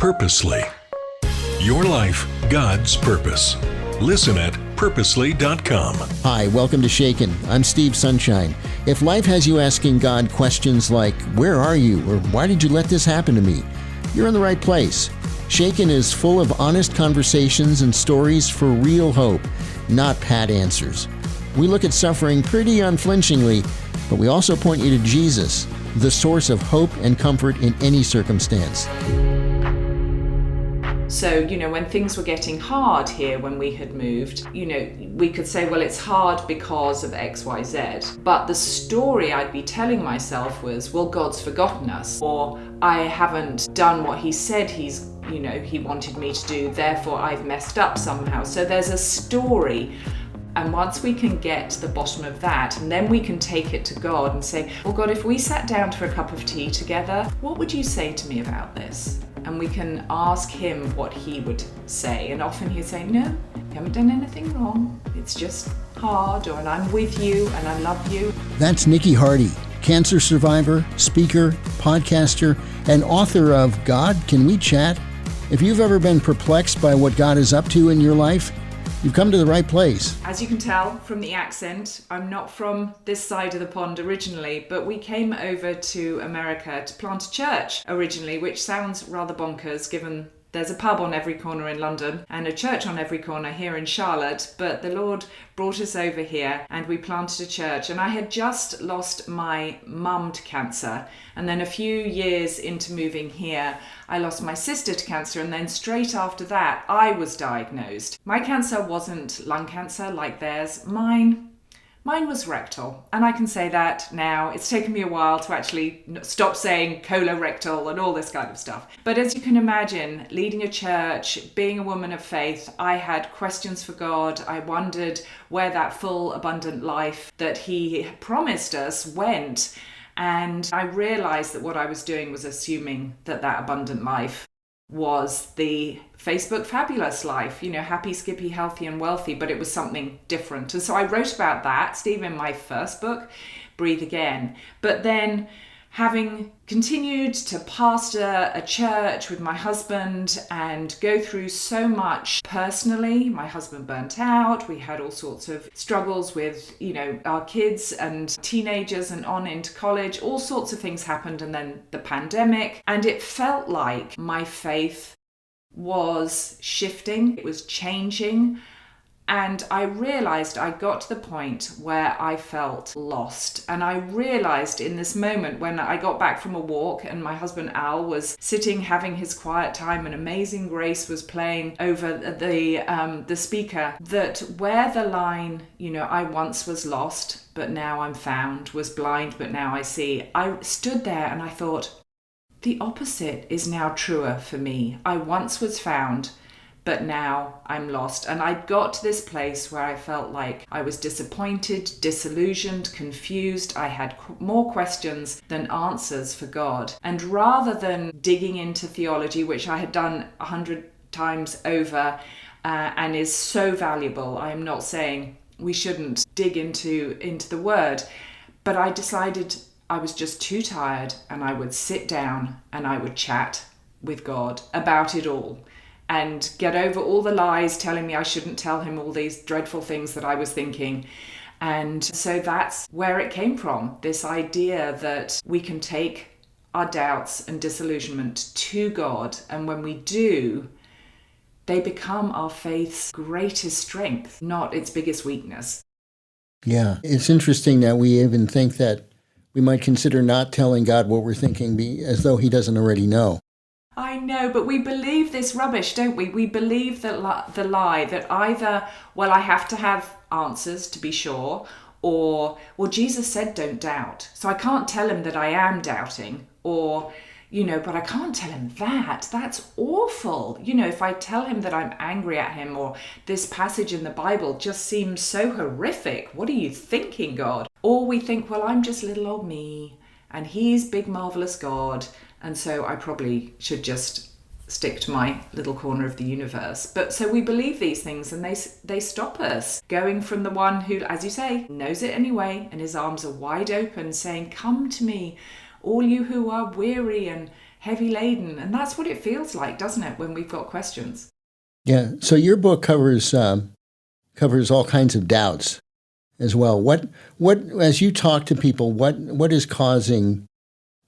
Purposely. Your life, God's purpose. Listen at purposely.com. Hi, welcome to Shaken. I'm Steve Sunshine. If life has you asking God questions like, where are you? Or why did you let this happen to me? You're in the right place. Shaken is full of honest conversations and stories for real hope, not pat answers. We look at suffering pretty unflinchingly, but we also point you to Jesus, the source of hope and comfort in any circumstance. So, when things were getting hard here when we had moved, we could say, well, it's hard because of X, Y, Z. But the story I'd be telling myself was, well, God's forgotten us, or I haven't done what he said he wanted me to do, therefore I've messed up somehow. So there's a story. And once we can get to the bottom of that, and then we can take it to God and say, well, God, if we sat down for a cup of tea together, what would you say to me about this? And we can ask him what he would say. And often he'd say, no, you haven't done anything wrong. It's just hard, and I'm with you and I love you. That's Niki Hardy, cancer survivor, speaker, podcaster, and author of God, Can We Chat? If you've ever been perplexed by what God is up to in your life, you've come to the right place. As you can tell from the accent, I'm not from this side of the pond originally, but we came over to America to plant a church originally, which sounds rather bonkers given there's a pub on every corner in London and a church on every corner here in Charlotte. But the Lord brought us over here and we planted a church. And I had just lost my mum to cancer. And then a few years into moving here, I lost my sister to cancer. And then straight after that, I was diagnosed. My cancer wasn't lung cancer like theirs. Mine was rectal, and I can say that now. It's taken me a while to actually stop saying colorectal and all this kind of stuff. But as you can imagine, leading a church, being a woman of faith, I had questions for God. I wondered where that full, abundant life that he promised us went. And I realized that what I was doing was assuming that abundant life was the Facebook fabulous life, happy, skippy, healthy and wealthy, but it was something different. And so I wrote about that, Steve, in my first book, Breathe Again. But then having continued to pastor a church with my husband and go through so much personally, my husband burnt out, we had all sorts of struggles with, our kids and teenagers and on into college, all sorts of things happened, and then the pandemic, and it felt like my faith was shifting, it was changing. And I realized I got to the point where I felt lost. And I realized in this moment when I got back from a walk and my husband Al was sitting having his quiet time and Amazing Grace was playing over the speaker, that where the line, I once was lost, but now I'm found, was blind, but now I see. I stood there and I thought, the opposite is now truer for me. I once was found, but now I'm lost. And I got to this place where I felt like I was disappointed, disillusioned, confused. I had more questions than answers for God. And rather than digging into theology, which I had done 100 times over and is so valuable, I am not saying we shouldn't dig into the word, but I decided I was just too tired and I would sit down and I would chat with God about it all. And get over all the lies telling me I shouldn't tell him all these dreadful things that I was thinking. And so that's where it came from, this idea that we can take our doubts and disillusionment to God. And when we do, they become our faith's greatest strength, not its biggest weakness. Yeah, it's interesting that we even think that we might consider not telling God what we're thinking as though he doesn't already know. I know, but we believe this rubbish, don't we? We believe that the lie that either, well, I have to have answers to be sure, or, well, Jesus said don't doubt. So I can't tell him that I am doubting, or, but I can't tell him that. That's awful. If I tell him that I'm angry at him, or this passage in the Bible just seems so horrific. What are you thinking, God? Or we think, well, I'm just little old me, and he's big, marvelous God. And so I probably should just stick to my little corner of the universe. But so we believe these things and they stop us going from the one who, as you say, knows it anyway, and his arms are wide open saying, come to me, all you who are weary and heavy laden. And that's what it feels like, doesn't it, when we've got questions? Yeah. So your book covers all kinds of doubts as well. What as you talk to people, what is causing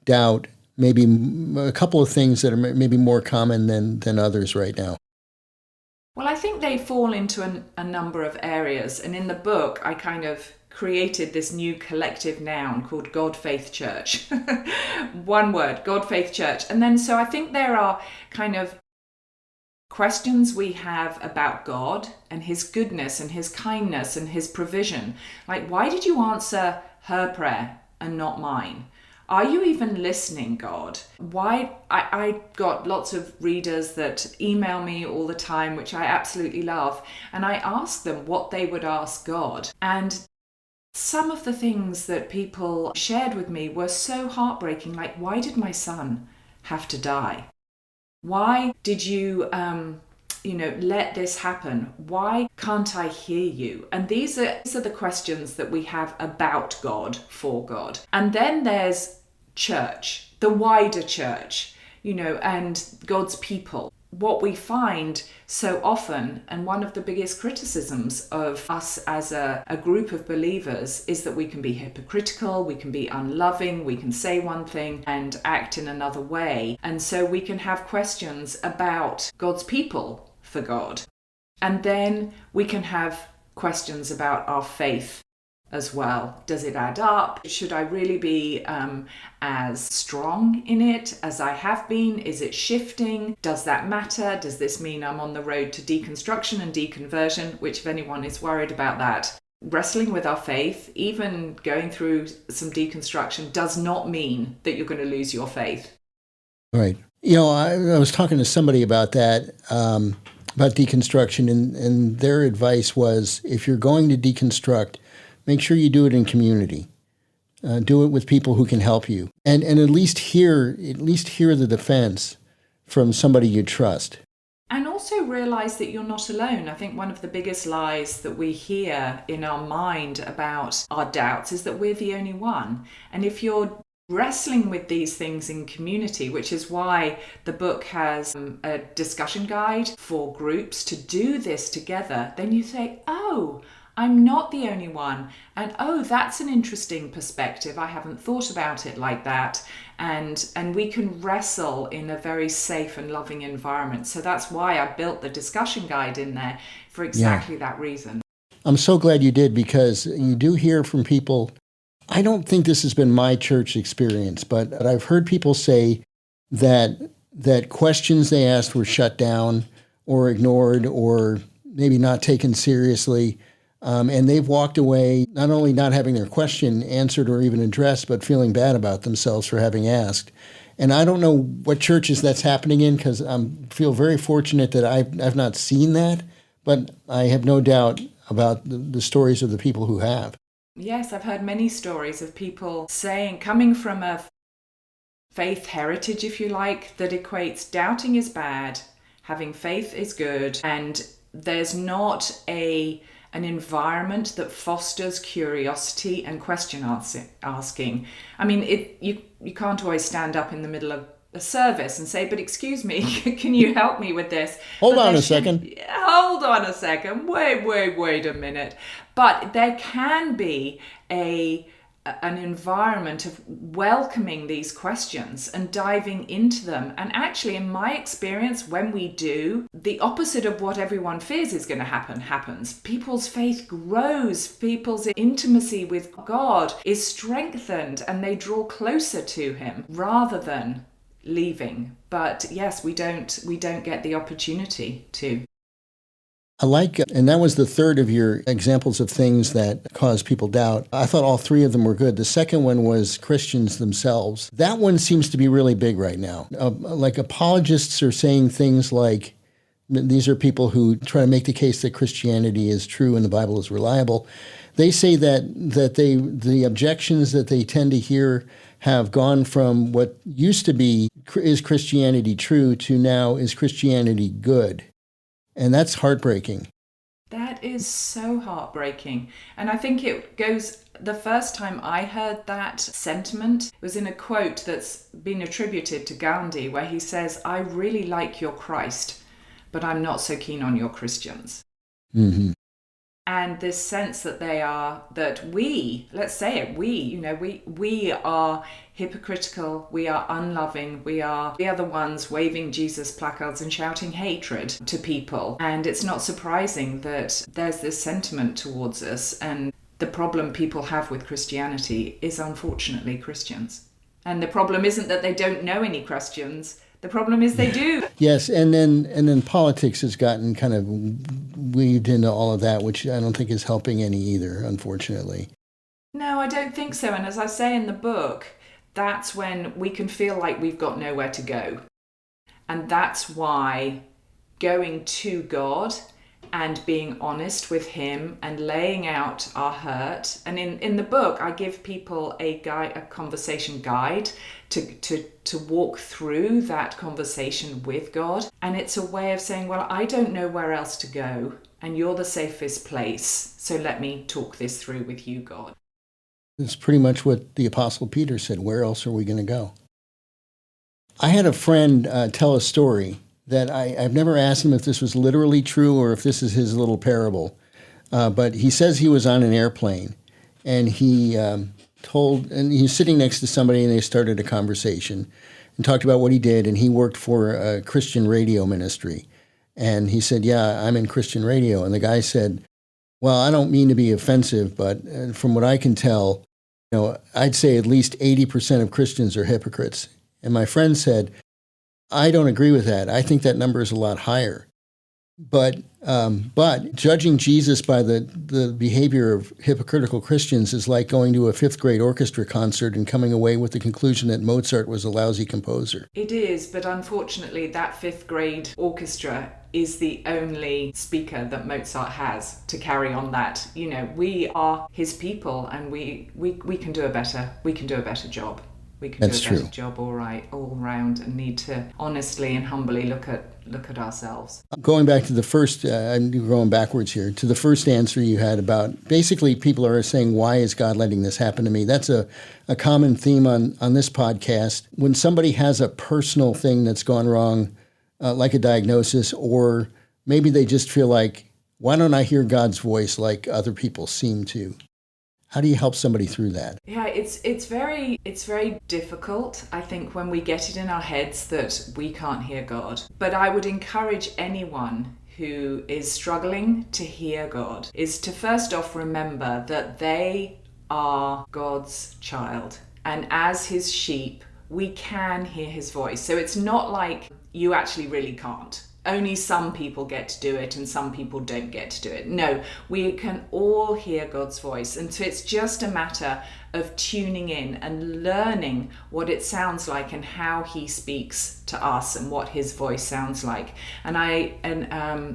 doubt? Maybe a couple of things that are maybe more common than others right now. Well, I think they fall into a number of areas. And in the book, I kind of created this new collective noun called God, Faith, Church. One word, God, Faith, Church. And then so I think there are kind of questions we have about God and his goodness and his kindness and his provision. Like, why did you answer her prayer and not mine? Are you even listening, God? Why? I got lots of readers that email me all the time, which I absolutely love. And I ask them what they would ask God. And some of the things that people shared with me were so heartbreaking. Like, why did my son have to die? Why did you, let this happen? Why can't I hear you? And these are the questions that we have about God, for God. And then there's church, the wider church, and God's people. What we find so often, and one of the biggest criticisms of us as a group of believers, is that we can be hypocritical, we can be unloving, we can say one thing and act in another way. And so we can have questions about God's people for God. And then we can have questions about our faith as well. Does it add up? Should I really be as strong in it as I have been? Is it shifting? Does that matter? Does this mean I'm on the road to deconstruction and deconversion? Which, if anyone is worried about that, wrestling with our faith, even going through some deconstruction, does not mean that you're going to lose your faith. Right. I was talking to somebody about that, about deconstruction, and their advice was, if you're going to deconstruct, make sure you do it in community. Do it with people who can help you, and at least hear the defense from somebody you trust. And also realize that you're not alone. I think one of the biggest lies that we hear in our mind about our doubts is that we're the only one. And if you're wrestling with these things in community, which is why the book has a discussion guide for groups to do this together, then you say, oh, I'm not the only one. And oh, that's an interesting perspective. I haven't thought about it like that. And we can wrestle in a very safe and loving environment. So that's why I built the discussion guide in there, for exactly that reason. I'm so glad you did, because you do hear from people. I don't think this has been my church experience, but I've heard people say that questions they asked were shut down or ignored or maybe not taken seriously. And they've walked away not only not having their question answered or even addressed, but feeling bad about themselves for having asked. And I don't know what churches that's happening in, because I feel very fortunate that I've not seen that, but I have no doubt about the stories of the people who have. Yes, I've heard many stories of people saying, coming from a faith heritage, if you like, that equates doubting is bad, having faith is good, and there's not an environment that fosters curiosity and question asking. I mean, you can't always stand up in the middle of a service and say, but excuse me, can you help me with this? Hold on a second. Wait a minute. But there can be an environment of welcoming these questions and diving into them. And actually, in my experience, when we do, the opposite of what everyone fears is going to happens. People's faith grows, people's intimacy with God is strengthened, and they draw closer to him rather than leaving. But yes, we don't get the opportunity to. I like, and that was the third of your examples of things that cause people doubt. I thought all three of them were good. The second one was Christians themselves. That one seems to be really big right now. Like, apologists are saying things like, these are people who try to make the case that Christianity is true and the Bible is reliable. They say that the objections that they tend to hear have gone from what used to be, is Christianity true, to now, is Christianity good? And that's heartbreaking. That is so heartbreaking. And I think it goes, the first time I heard that sentiment was in a quote that's been attributed to Gandhi, where he says, "I really like your Christ, but I'm not so keen on your Christians." Mm-hmm. And this sense that that we, let's say it, we are hypocritical, we are unloving, we are the ones waving Jesus placards and shouting hatred to people. And it's not surprising that there's this sentiment towards us. And the problem people have with Christianity is unfortunately Christians. And the problem isn't that they don't know any Christians. The problem is they do. Yes, and then politics has gotten kind of weaved into all of that, which I don't think is helping any either, unfortunately. No, I don't think so. And as I say in the book, that's when we can feel like we've got nowhere to go. And that's why going to God and being honest with him and laying out our hurt. And in the book, I give people a conversation guide to walk through that conversation with God. And it's a way of saying, well, I don't know where else to go, and you're the safest place. So let me talk this through with you, God. It's pretty much what the Apostle Peter said. Where else are we going to go? I had a friend tell a story that I've never asked him if this was literally true or if this is his little parable. But he says he was on an airplane, and he and he was sitting next to somebody, and they started a conversation and talked about what he did. And he worked for a Christian radio ministry. And he said, "Yeah, I'm in Christian radio." And the guy said, "Well, I don't mean to be offensive, but from what I can tell, I'd say at least 80% of Christians are hypocrites." And my friend said, "I don't agree with that. I think that number is a lot higher." But judging Jesus by the behavior of hypocritical Christians is like going to a fifth grade orchestra concert and coming away with the conclusion that Mozart was a lousy composer. It is, but unfortunately that fifth grade orchestra is the only speaker that Mozart has to carry on that. We are his people, and we can do a better job. We can That's do a better true. job all round, and need to honestly and humbly look at ourselves. Going back to the first, I'm going backwards here, to the first answer you had about, basically people are saying, why is God letting this happen to me? That's a common theme on this podcast. When somebody has a personal thing that's gone wrong, like a diagnosis, or maybe they just feel like, why don't I hear God's voice like other people seem to? How do you help somebody through that? Yeah, it's very difficult, I think, when we get it in our heads that we can't hear God. But I would encourage anyone who is struggling to hear God is to first off remember that they are God's child. And as his sheep, we can hear his voice. So it's not like you actually really can't. Only some people get to do it and some people don't get to do it. No, we can all hear God's voice. And so it's just a matter of tuning in and learning what it sounds like and how he speaks to us and what his voice sounds like. And I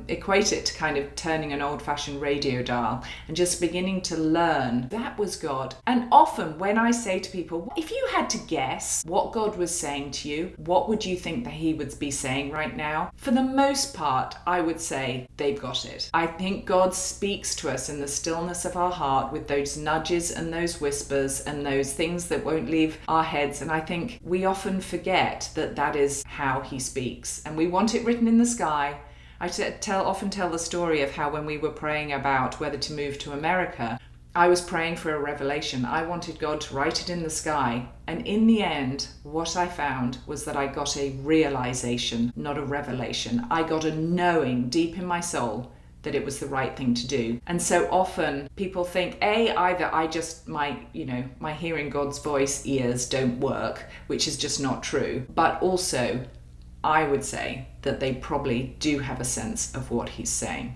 equate it to kind of turning an old-fashioned radio dial and just beginning to learn that was God. And often when I say to people, if you had to guess what God was saying to you, what would you think that he would be saying right now? For the most part, I would say they've got it. I think God speaks to us in the stillness of our heart with those nudges and those whispers and those things that won't leave our heads. And I think we often forget that that is how he speaks. And we want it written in the sky. I often tell the story of how when we were praying about whether to move to America, I was praying for a revelation. I wanted God to write it in the sky. And in the end, what I found was that I got a realization, not a revelation. I got a knowing deep in my soul that it was the right thing to do. And so often people think, either my hearing God's voice ears don't work, which is just not true. But also, I would say that they probably do have a sense of what he's saying.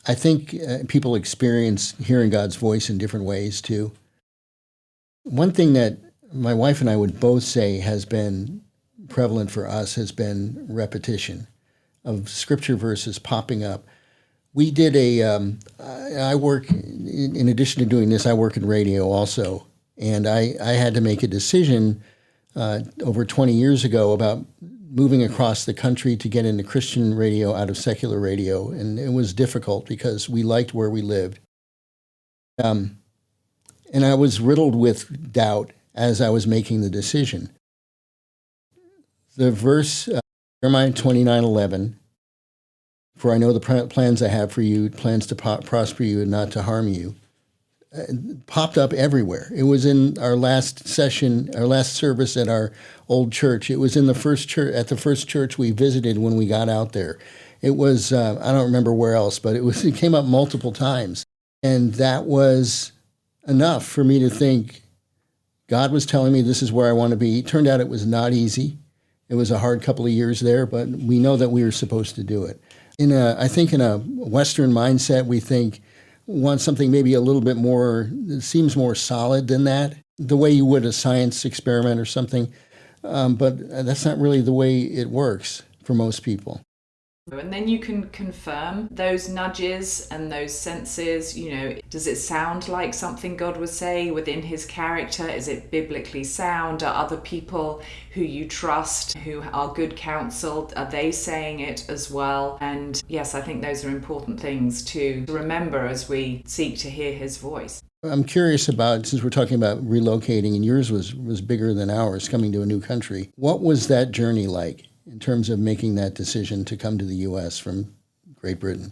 I think people experience hearing God's voice in different ways too. One thing that my wife and I would both say has been prevalent for us has been repetition of scripture verses popping up. We did I work, in addition to doing this, I work in radio also. And I had to make a decision over 20 years ago about moving across the country to get into Christian radio out of secular radio, and it was difficult because we liked where we lived. And I was riddled with doubt as I was making the decision. The verse, Jeremiah 29:11, "For I know the plans I have for you, plans to prosper you and not to harm you," popped up everywhere. It was in our last session, our last service at our old church. It was in the first church, at the first church we visited when we got out there. It was, I don't remember where else, but it came up multiple times. And that was enough for me to think God was telling me this is where I want to be. It turned out it was not easy. It was a hard couple of years there, but we know that we were supposed to do it. I think in a Western mindset, we want something maybe a little bit more, it seems more solid than that, the way you would a science experiment or something. But that's not really the way it works for most people. And then you can confirm those nudges and those senses. Does it sound like something God would say within his character? Is it biblically sound? Are other people who you trust, who are good counsel, are they saying it as well? And yes, I think those are important things to remember as we seek to hear his voice. I'm curious about, since we're talking about relocating, and yours was bigger than ours, coming to a new country. What was that journey like in terms of making that decision to come to the U.S. from Great Britain?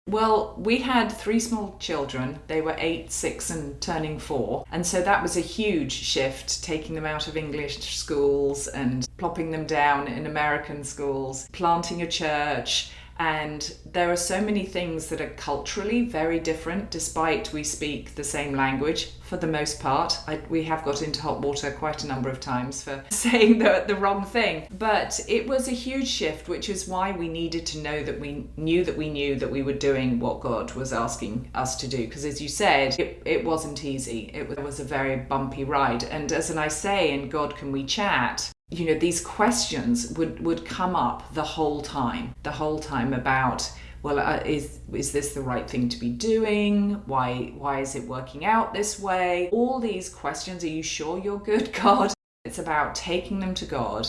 Well, we had 3 small children. They were 8, 6, and turning 4. And so that was a huge shift, taking them out of English schools and plopping them down in American schools, planting a church. And there are so many things that are culturally very different, despite we speak the same language for the most part. We have got into hot water quite a number of times for saying the wrong thing. But it was a huge shift, which is why we needed to know that we knew that we were doing what God was asking us to do. Because as you said, it wasn't easy. It was a very bumpy ride. And as I say in God Can We Chat, these questions would come up the whole time about, well, is this the right thing to be doing? Why is it working out this way? All these questions, are you sure you're good, God? It's about taking them to God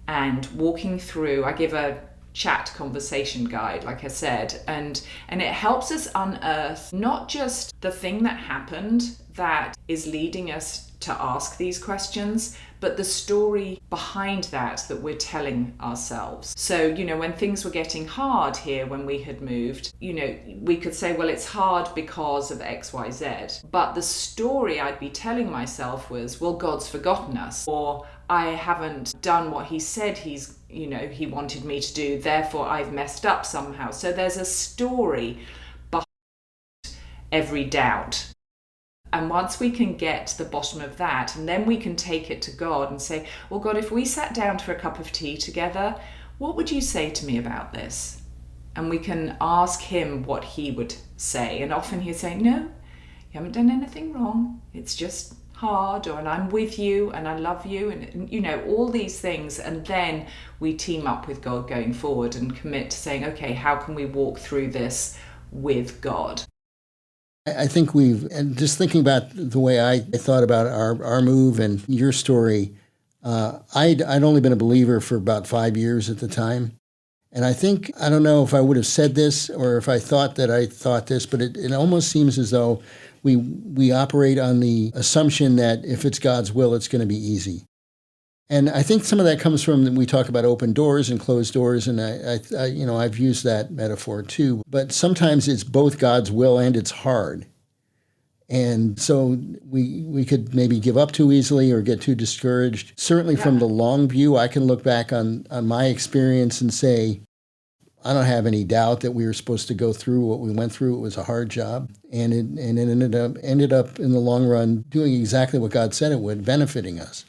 and walking through. I give a chat conversation guide, like I said, and it helps us unearth not just the thing that happened that is leading us to ask these questions, but the story behind that we're telling ourselves. So, when things were getting hard here when we had moved, we could say, well, it's hard because of X, Y, Z. But the story I'd be telling myself was, well, God's forgotten us, or I haven't done what he said he wanted me to do, therefore I've messed up somehow. So there's a story behind every doubt. And once we can get to the bottom of that, and then we can take it to God and say, well, God, if we sat down for a cup of tea together, what would you say to me about this? And we can ask him what he would say. And often he'll say, no, you haven't done anything wrong. It's just hard, and I'm with you, and I love you, and all these things. And then we team up with God going forward and commit to saying, okay, how can we walk through this with God? I think and just thinking about the way I thought about our move and your story, I'd only been a believer for about 5 years at the time. And I don't know if I would have said this or if I thought this, but it almost seems as though we operate on the assumption that if it's God's will, it's going to be easy. And I think some of that comes from, we talk about open doors and closed doors, and I've used that metaphor too. But sometimes it's both God's will and it's hard. And so we could maybe give up too easily or get too discouraged. Certainly from the long view, I can look back on my experience and say, I don't have any doubt that we were supposed to go through what we went through. It was a hard job, and it ended up in the long run doing exactly what God said it would, benefiting us.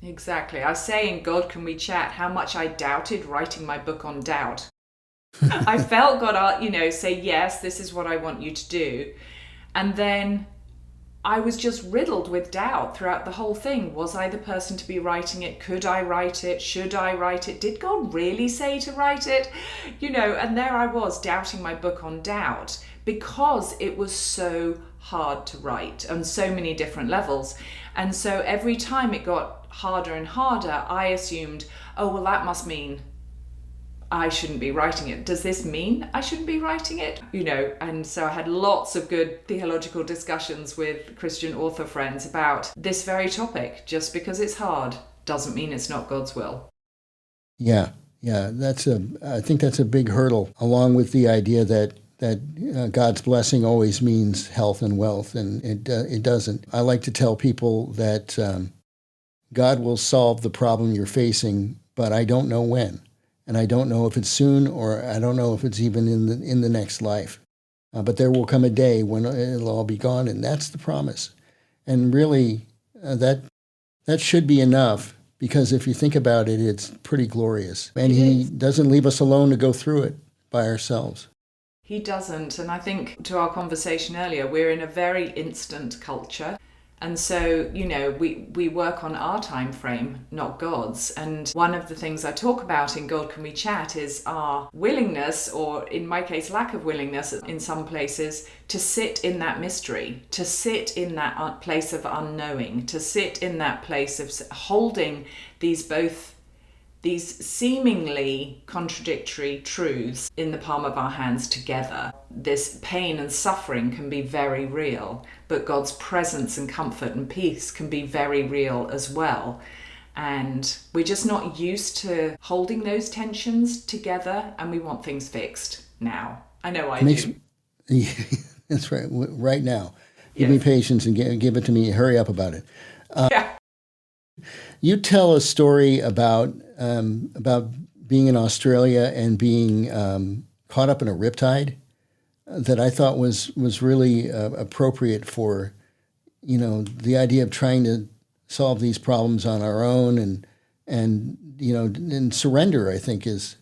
Exactly. I say in God Can We Chat how much I doubted writing my book on doubt. I felt God, say, yes, this is what I want you to do. And then I was just riddled with doubt throughout the whole thing. Was I the person to be writing it? Could I write it? Should I write it? Did God really say to write it? And there I was doubting my book on doubt because it was so hard to write on so many different levels. And so every time it got harder and harder, I assumed, oh, well, that must mean I shouldn't be writing it. Does this mean I shouldn't be writing it? And so I had lots of good theological discussions with Christian author friends about this very topic. Just because it's hard doesn't mean it's not God's will. Yeah, I think that's a big hurdle, along with the idea that God's blessing always means health and wealth, and it doesn't. I like to tell people that God will solve the problem you're facing, but I don't know when. And I don't know if it's soon, or I don't know if it's even in the next life. But there will come a day when it'll all be gone, and that's the promise. And really, that should be enough, because if you think about it, it's pretty glorious. And He doesn't leave us alone to go through it by ourselves. He doesn't. And I think, to our conversation earlier, we're in a very instant culture. And so, we work on our time frame, not God's. And one of the things I talk about in God Can We Chat is our willingness, or in my case, lack of willingness in some places, to sit in that mystery, to sit in that place of unknowing, to sit in that place of holding these seemingly contradictory truths in the palm of our hands together. This pain and suffering can be very real, but God's presence and comfort and peace can be very real as well. And we're just not used to holding those tensions together, and we want things fixed now. I know I do. That's right. Right now. Give me patience and give it to me. Hurry up about it. Yeah. You tell a story about being in Australia and being caught up in a riptide that I thought was really appropriate for, the idea of trying to solve these problems on our own, and surrender, I think, is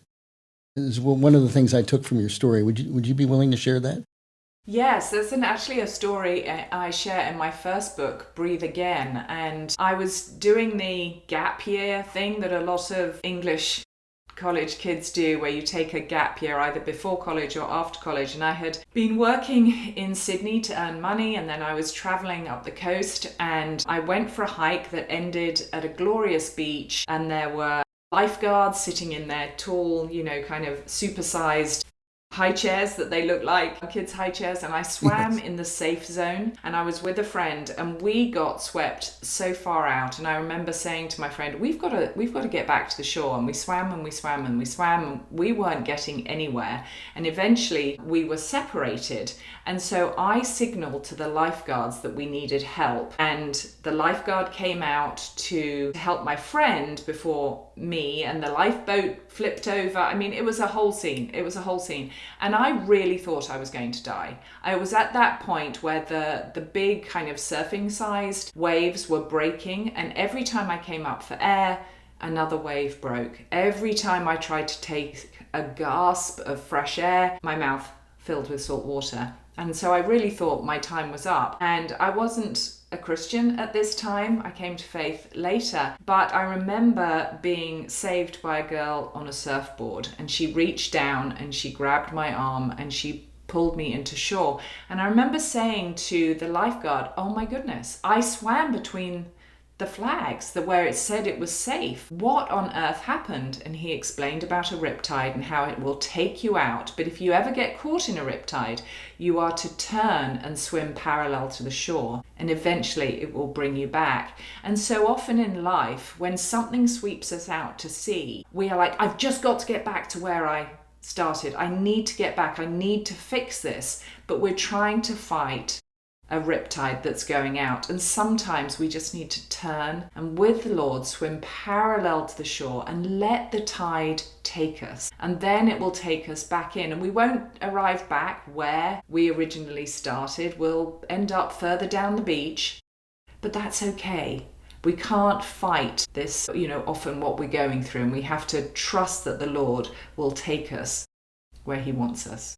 one of the things I took from your story. Would you be willing to share that? Yes, there's actually a story I share in my first book, Breathe Again. And I was doing the gap year thing that a lot of English college kids do, where you take a gap year either before college or after college. And I had been working in Sydney to earn money, and then I was traveling up the coast, and I went for a hike that ended at a glorious beach, and there were lifeguards sitting in their tall, kind of supersized high chairs that they look like kids' high chairs, and I swam in the safe zone, and I was with a friend, and we got swept so far out. And I remember saying to my friend, we've got to get back to the shore. And we swam and we swam and we swam, and we weren't getting anywhere, and eventually we were separated. And so I signaled to the lifeguards that we needed help, and the lifeguard came out to help my friend before me, and the lifeboat flipped over. I mean, it was a whole scene. And I really thought I was going to die. I was at that point where the big kind of surfing sized waves were breaking, and every time I came up for air, another wave broke. Every time I tried to take a gasp of fresh air, my mouth filled with salt water. And so I really thought my time was up. And I wasn't a Christian at this time. I came to faith later. But I remember being saved by a girl on a surfboard, and she reached down and she grabbed my arm and she pulled me into shore. And I remember saying to the lifeguard, oh my goodness, I swam between the flags where it said it was safe. What on earth happened? And he explained about a riptide and how it will take you out. But if you ever get caught in a riptide, you are to turn and swim parallel to the shore, and eventually it will bring you back. And so often in life, when something sweeps us out to sea, we are like, I've just got to get back to where I started. I need to get back. I need to fix this. But we're trying to fight a riptide that's going out, and sometimes we just need to turn and with the Lord swim parallel to the shore and let the tide take us, and then it will take us back in, and we won't arrive back where we originally started. We'll end up further down the beach, but that's okay. We can't fight this, often what we're going through, and we have to trust that the Lord will take us where He wants us.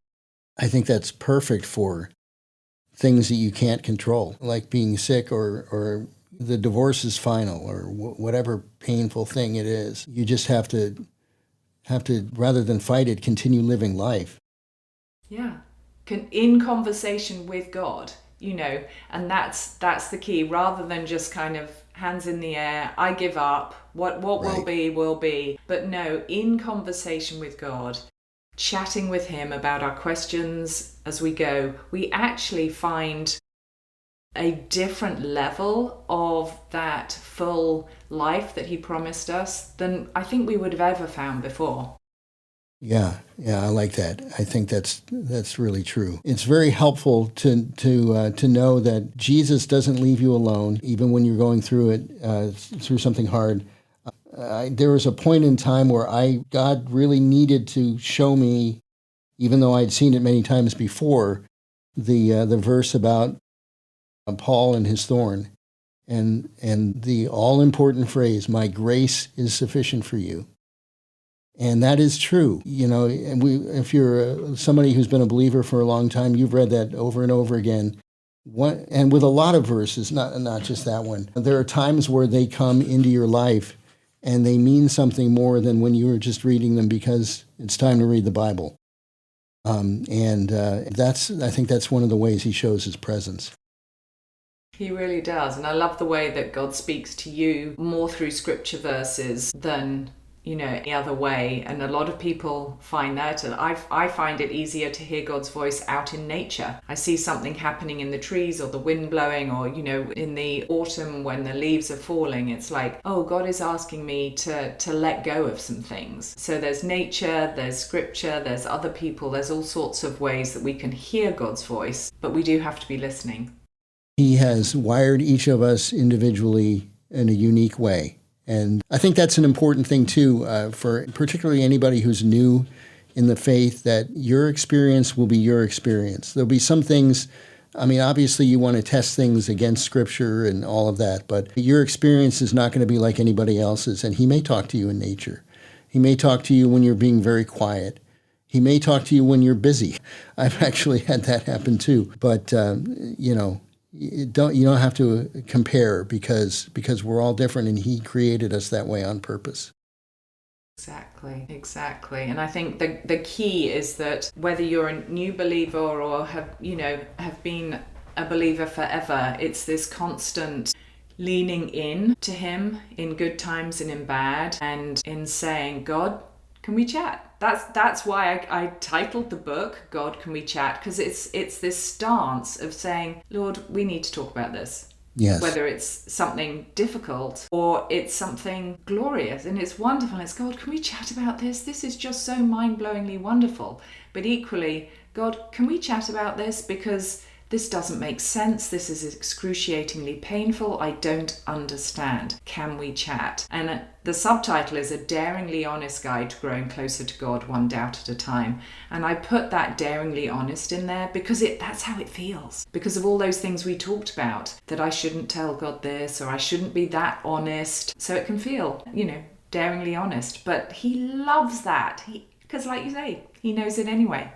I think that's perfect for things that you can't control, like being sick or the divorce is final, or whatever painful thing it is. You just have to, rather than fight it, continue living life. Yeah. In conversation with God, and that's the key, rather than just kind of hands in the air, I give up, what Right. will be. But no, in conversation with God, chatting with him about our questions as we go, we actually find a different level of that full life that he promised us than I think we would have ever found before. Yeah, I like that. I think that's really true. It's very helpful to know that Jesus doesn't leave you alone, even when you're going through through something hard. There was a point in time where God really needed to show me, even though I'd seen it many times before, the verse about Paul and his thorn, and the all important phrase, "My grace is sufficient for you." And that is true. And if you're somebody who's been a believer for a long time, you've read that over and over again. And with a lot of verses, not just that one. There are times where they come into your life and they mean something more than when you were just reading them because it's time to read the Bible. I think that's one of the ways he shows his presence. He really does. And I love the way that God speaks to you more through scripture verses than any other way. And a lot of people find that. And I find it easier to hear God's voice out in nature. I see something happening in the trees or the wind blowing or, in the autumn when the leaves are falling. It's like, oh, God is asking me to let go of some things. So there's nature, there's scripture, there's other people, there's all sorts of ways that we can hear God's voice, but we do have to be listening. He has wired each of us individually in a unique way. And I think that's an important thing, too, for particularly anybody who's new in the faith, that your experience will be your experience. There'll be some things, obviously you want to test things against Scripture and all of that, but your experience is not going to be like anybody else's. And he may talk to you in nature. He may talk to you when you're being very quiet. He may talk to you when you're busy. I've actually had that happen, too. But, you don't have to compare because we're all different, and he created us that way on purpose. Exactly. And I think the key is that whether you're a new believer or have been a believer forever, it's this constant leaning in to him in good times and in bad, and in saying, God, can we chat? That's why I titled the book, God, Can We Chat? Because it's this stance of saying, Lord, we need to talk about this. Yes. Whether it's something difficult or it's something glorious and it's wonderful. It's, God, can we chat about this? This is just so mind-blowingly wonderful. But equally, God, can we chat about this? Because this doesn't make sense. This is excruciatingly painful. I don't understand. Can we chat? And the subtitle is A Daringly Honest Guide to Growing Closer to God, One Doubt at a Time. And I put that daringly honest in there because that's how it feels. Because of all those things we talked about, that I shouldn't tell God this or I shouldn't be that honest. So it can feel, daringly honest. But he loves that. Because like you say, he knows it anyway.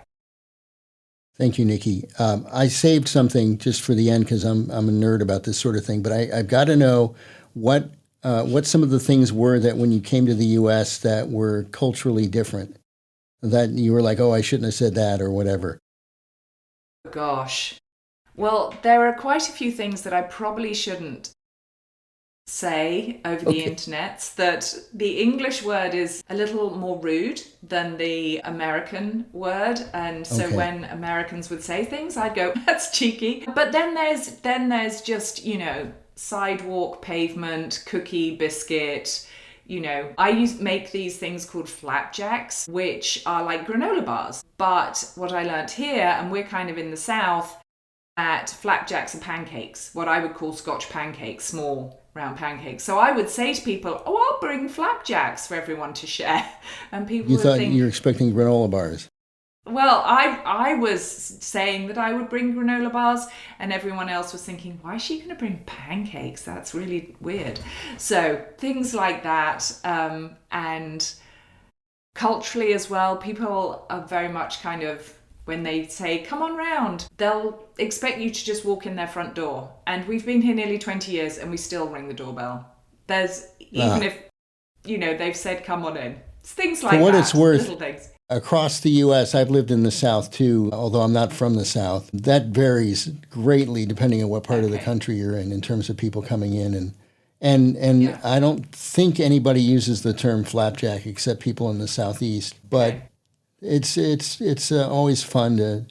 Thank you, Niki. I saved something just for the end because I'm a nerd about this sort of thing. But I've got to know what some of the things were that when you came to the U.S. that were culturally different, that you were like, oh, I shouldn't have said that or whatever. Gosh. Well, there are quite a few things that I probably shouldn't say over the internet. That the English word is a little more rude than the American word, and so when Americans would say things, I'd go, that's cheeky. But then there's just sidewalk, pavement, cookie, biscuit. I make these things called flapjacks, which are like granola bars. But what I learned here, and we're kind of in the South, that flapjacks are pancakes, what I would call Scotch pancakes, small round pancakes. So I would say to people, oh, I'll bring flapjacks for everyone to share. And people would think... You were expecting granola bars. Well, I was saying that I would bring granola bars, and everyone else was thinking, why is she going to bring pancakes? That's really weird. So things like that. And culturally as well, people are very much kind of, when they say, come on round, they'll expect you to just walk in their front door. And we've been here nearly 20 years and we still ring the doorbell. Even if, they've said, come on in. It's things like that. For what it's worth, little things. Across the U.S., I've lived in the South too, although I'm not from the South. That varies greatly depending on what part of the country you're in terms of people coming in And Yeah. I don't think anybody uses the term flapjack except people in the Southeast. But Okay. it's always fun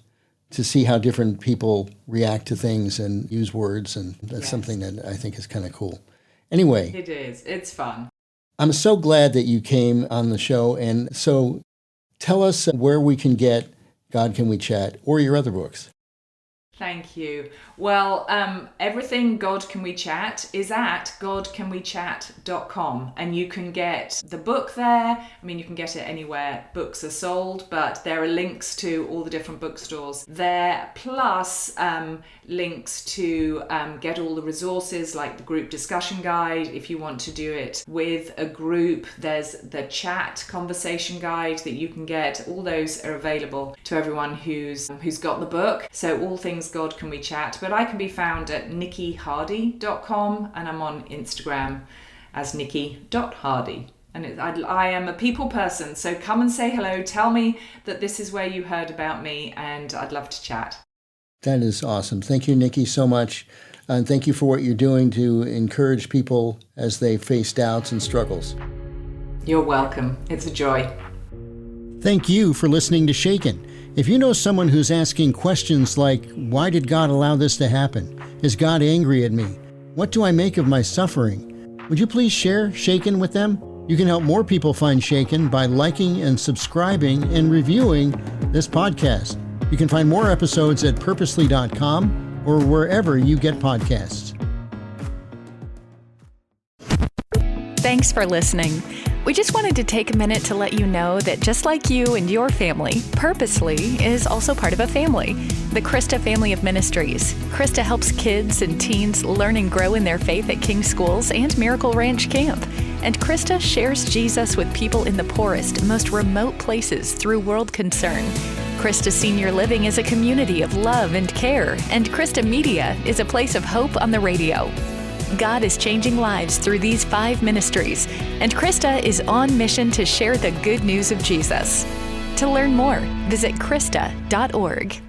to see how different people react to things and use words, and that's Yes. something that I think is kind of cool. Anyway, It is. It's fun. I'm so glad that you came on the show, and so tell us where we can get God Can We Chat or your other books. Thank you. Well, everything God Can We Chat is at godcanwechat.com, and you can get the book there. I mean, you can get it anywhere books are sold, but there are links to all the different bookstores there, plus links to get all the resources like the group discussion guide. If you want to do it with a group, there's the chat conversation guide that you can get. All those are available to everyone who's got the book. So all things God Can We Chat. But I can be found at nikihardy.com, and I'm on Instagram as niki.hardy. And I am a people person, so come and say hello. Tell me that this is where you heard about me, and I'd love to chat. That is awesome. Thank you, Niki, so much. And thank you for what you're doing to encourage people as they face doubts and struggles. You're welcome. It's a joy. Thank you for listening to Shaken. If you know someone who's asking questions like, why did God allow this to happen? Is God angry at me? What do I make of my suffering? Would you please share Shaken with them? You can help more people find Shaken by liking and subscribing and reviewing this podcast. You can find more episodes at purposely.com or wherever you get podcasts. Thanks for listening. We just wanted to take a minute to let you know that just like you and your family, Purposely is also part of a family, the Krista family of ministries. Krista helps kids and teens learn and grow in their faith at King Schools and Miracle Ranch Camp. And Krista shares Jesus with people in the poorest, most remote places through World Concern. Krista Senior Living is a community of love and care, and Krista Media is a place of hope on the radio. God is changing lives through these 5 ministries, and Krista is on mission to share the good news of Jesus. To learn more, visit krista.org.